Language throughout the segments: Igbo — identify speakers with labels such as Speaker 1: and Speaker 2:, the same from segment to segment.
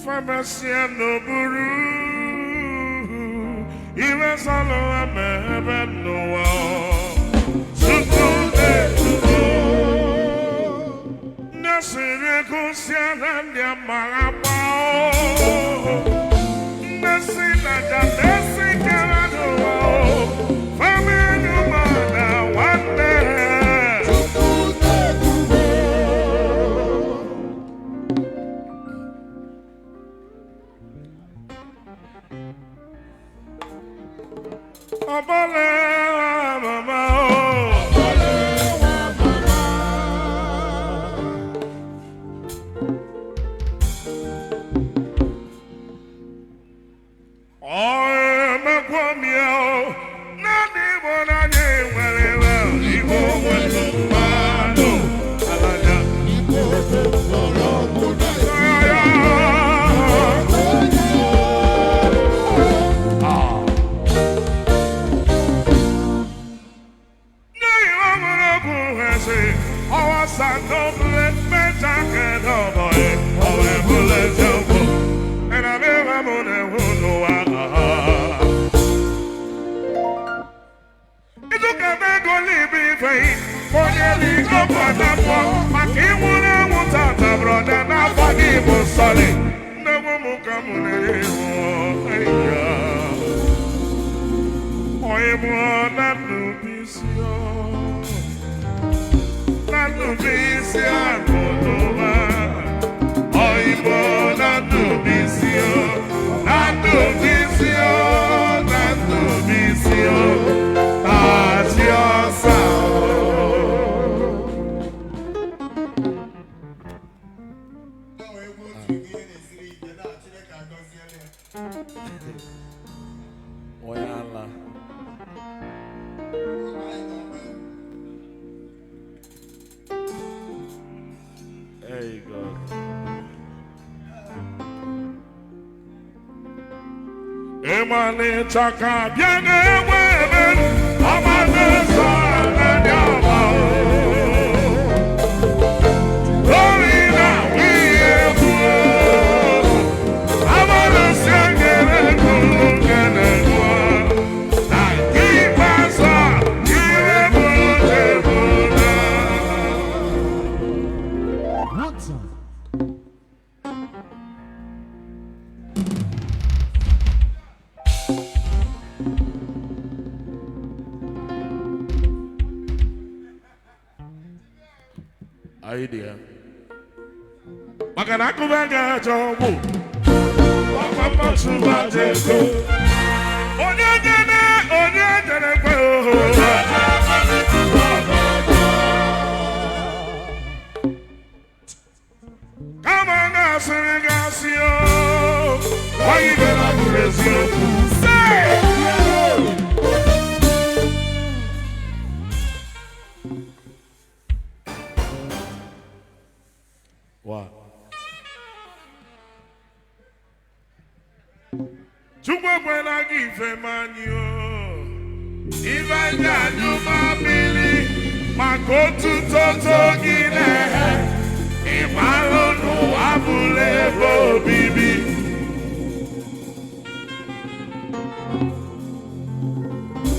Speaker 1: Famasiano buru, even solo a man no Nasire kusiana ndia marabao, nasina jadesi karano, faminu mana wande. Obale mama Chaka bien ewe amane sana nyama Lorina wiyebu amane sengere kulungene kwa na kipasa yebu tebuna idea. Makana kubanga jobu. Wapapa tubajeko. Onye jene kwe. Kama nga sirigasio. Waibe na kurezio. Say! What? Chukwa kwela gife manyo Ivanja nyuma bili Makotu toto gine Imalonu abule bo bibi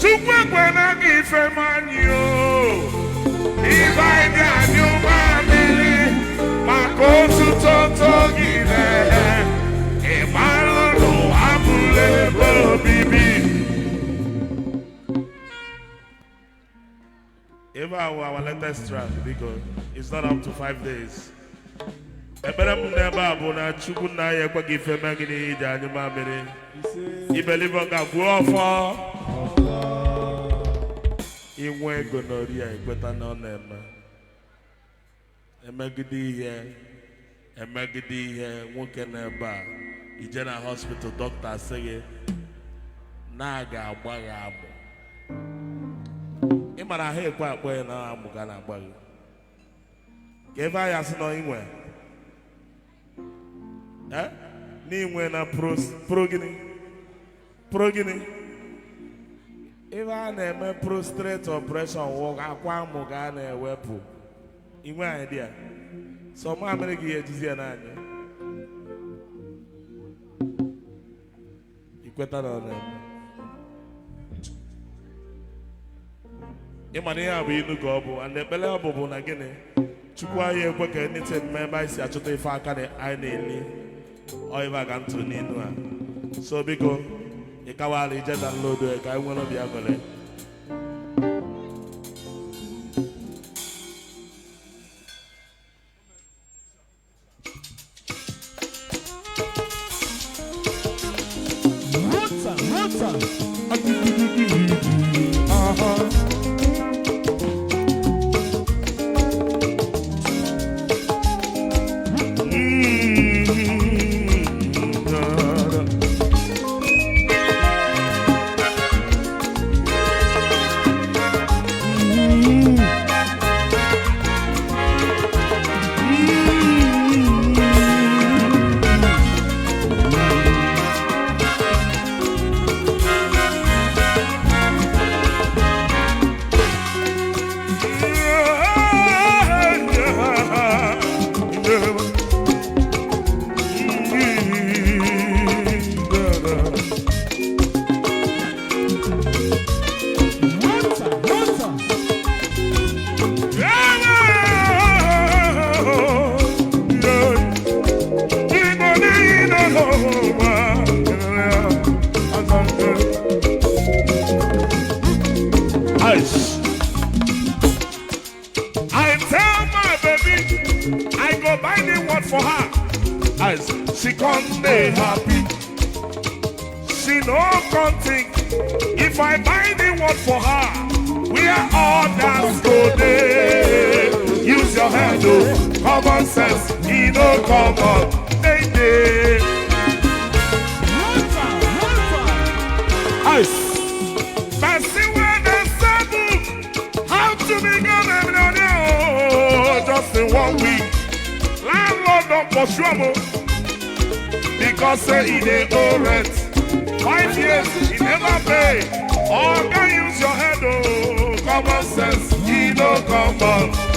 Speaker 1: Chukwa kwela gife manyo Ivanja nyuma bili Makotu toto gine Imalonu abule bo bibi Ever our latest track because it's not up to 5 days. Eberem never bona chuku na ye kwa gife magini jani mabere. I believe on ga guofa. Inwe gonoria ikweta na onema. emegide ihe nwoke n'ebe a ije na hospital doctor sị gị na ga-agba gị amụ ị mara ha ekwe akpọ ya na amụ ga na-agba gị ka ebe anyị asị nọ inwe n'inwe na pro gịnị ebe a na-eme prostrate operation wụ akwa amụ ga a na-ewepụ inwe anyị dị ya so ma mere gị ihe ejizi ya n'anya ikweta na ọ na-eme ịma na ihe a bụ inu ka ọ bụ and ekpele ọ bụ na gịnị Chukwu anyị ekwe ka anything mee ebe anyị si achọta ife aka anyị na-eli ọ ife aga ntụ n'inu a so biko ịkawala ije download ka anyị nwere obi aṅụrị
Speaker 2: She can't be happy. She no can't think. If I buy the word for her, we are all dance go there. Use your head, oh, common sense. He no common. They. Ice. But see where they settle. How to become a millionaire? Just in 1 week. Landlord don't pursue. Because he dey owe rent 5 years, he never pay. Oh, can use your head, oh, common sense, he no come on.